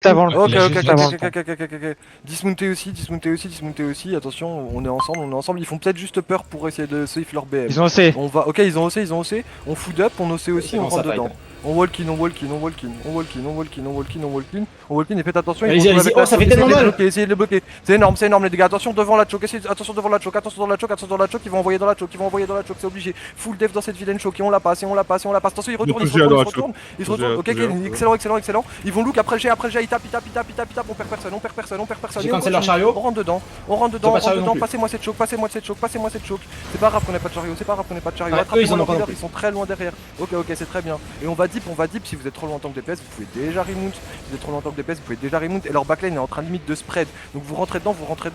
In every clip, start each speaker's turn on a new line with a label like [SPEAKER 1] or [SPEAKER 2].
[SPEAKER 1] Avant le
[SPEAKER 2] Ok,
[SPEAKER 1] pont,
[SPEAKER 2] ok,
[SPEAKER 1] juste
[SPEAKER 2] ok,
[SPEAKER 1] avant
[SPEAKER 2] ok,
[SPEAKER 1] le pont.
[SPEAKER 2] ok, ok, ok, ok. Dismounter aussi, dismounter aussi, dismounter aussi. Attention, on est ensemble, on est ensemble. Ils font peut-être juste peur pour essayer de safe leur BM.
[SPEAKER 1] Ils ont aussi.
[SPEAKER 2] On va, ok, ils ont osé, ils ont osé. On food up, on osé aussi,
[SPEAKER 3] Ça
[SPEAKER 2] on
[SPEAKER 3] commence à
[SPEAKER 2] rentre
[SPEAKER 3] fight.
[SPEAKER 2] dedans. On walk in, on walk in, on walk in, on walk in, on walk in, on walk in, on walk in, on walk in. Et faites attention, ils vont
[SPEAKER 3] Allez-y,
[SPEAKER 2] jouer
[SPEAKER 3] allez-y.
[SPEAKER 2] avec
[SPEAKER 3] Oh,
[SPEAKER 2] la
[SPEAKER 3] ça
[SPEAKER 2] choke.
[SPEAKER 3] fait
[SPEAKER 2] Essayez
[SPEAKER 3] tellement
[SPEAKER 2] de les
[SPEAKER 3] mal.
[SPEAKER 2] bloquer, essayez de les bloquer. C'est énorme les dégâts. Attention devant la choke, attention devant la choke, attention dans la choke, attention dans la choke. Ils vont envoyer dans la choke, ils vont envoyer dans la choke, c'est obligé. Full def dans cette vilaine choke et on la passe, et on la passe, et on la passe. Attention, ils retournent, ils se retournent, ils se retournent. Ils se retournent. Ok, ok, excellent, excellent, excellent. Ils vont look après le G, ils tapent, ils tapent, ils tapent, ils tapent, ils tapent. On perd personne, on perd personne, on perd personne.
[SPEAKER 3] J'ai
[SPEAKER 2] Et on
[SPEAKER 3] cancel leur
[SPEAKER 2] continue.
[SPEAKER 3] chariot.
[SPEAKER 2] On rentre dedans, on rentre
[SPEAKER 3] Ils ont
[SPEAKER 2] dedans,
[SPEAKER 3] pas
[SPEAKER 2] on
[SPEAKER 3] de
[SPEAKER 2] rentre
[SPEAKER 3] chariot non
[SPEAKER 2] dedans.
[SPEAKER 3] plus.
[SPEAKER 2] Passez-moi cette choke, passez-moi cette choke, passez-moi cette choke. C'est pas grave qu'on ait pas de chariot, c'est pas grave qu'on ait pas de chariot.
[SPEAKER 3] Ouais, eux, ils en ont pas non
[SPEAKER 2] Attrapez-moi
[SPEAKER 3] plus.
[SPEAKER 2] ils sont très loin derrière. Ok, ok, c'est très bien. Et on va deep. Si vous êtes trop loin en tant que DPS, vous pouvez déjà remount. Si vous êtes trop loin en tant que DPS, vous pouvez déjà remount. Et leur backlane est en train limite de spread. Donc vous rentrez dedans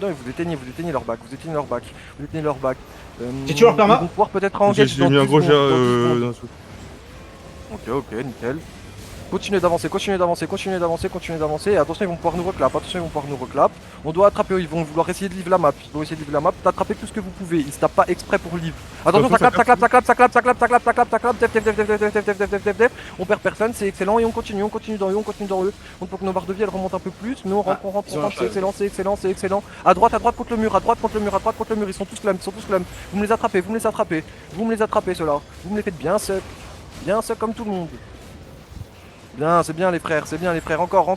[SPEAKER 2] et vous éteignez leur back. Vous éteignez leur back. Vous éteignez leur back.
[SPEAKER 3] J'ai tué leur perma.
[SPEAKER 2] Ils vont pouvoir peut-être engage dans 10 secondes. Dans 10 secondes. Ok, nickel. Continuez d'avancer. Et attention, ils vont pouvoir nous reclap. On doit attraper, ils vont vouloir essayer de live la map. D'attraper tout ce que vous pouvez. Ils se tapent pas exprès pour live. Attention, ça clap. Def. On perd personne, c'est excellent. Et on continue dans eux. On pour que nos barres de vie elles remontent un peu plus. Mais on rentre. C'est excellent. À droite contre le mur. Ils sont tous clams. Vous me les attrapez, ceux-là. Vous me les faites bien suck. Bien suck comme tout le monde. Bien, c'est bien les frères. Encore.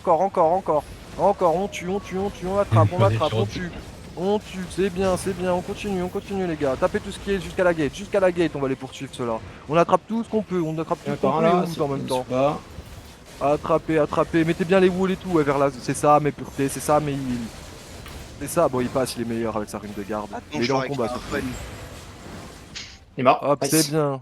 [SPEAKER 2] On tue, on attrape, on tue, c'est bien, on continue les gars. Tapez tout ce qui est jusqu'à la gate, on va les poursuivre ceux-là. On attrape tout ce qu'on peut, on attrape tout ce qu'on peut et on loot en même temps. Attrapez, mettez bien les walls et tout, ouais, vers là, c'est ça mes puretés, c'est ça mes heals. C'est ça, bon il passe, il est meilleur avec sa rune de garde. Mais il est en combat surtout.
[SPEAKER 3] Il est mort.
[SPEAKER 2] Hop,
[SPEAKER 3] Nice.
[SPEAKER 2] c'est bien.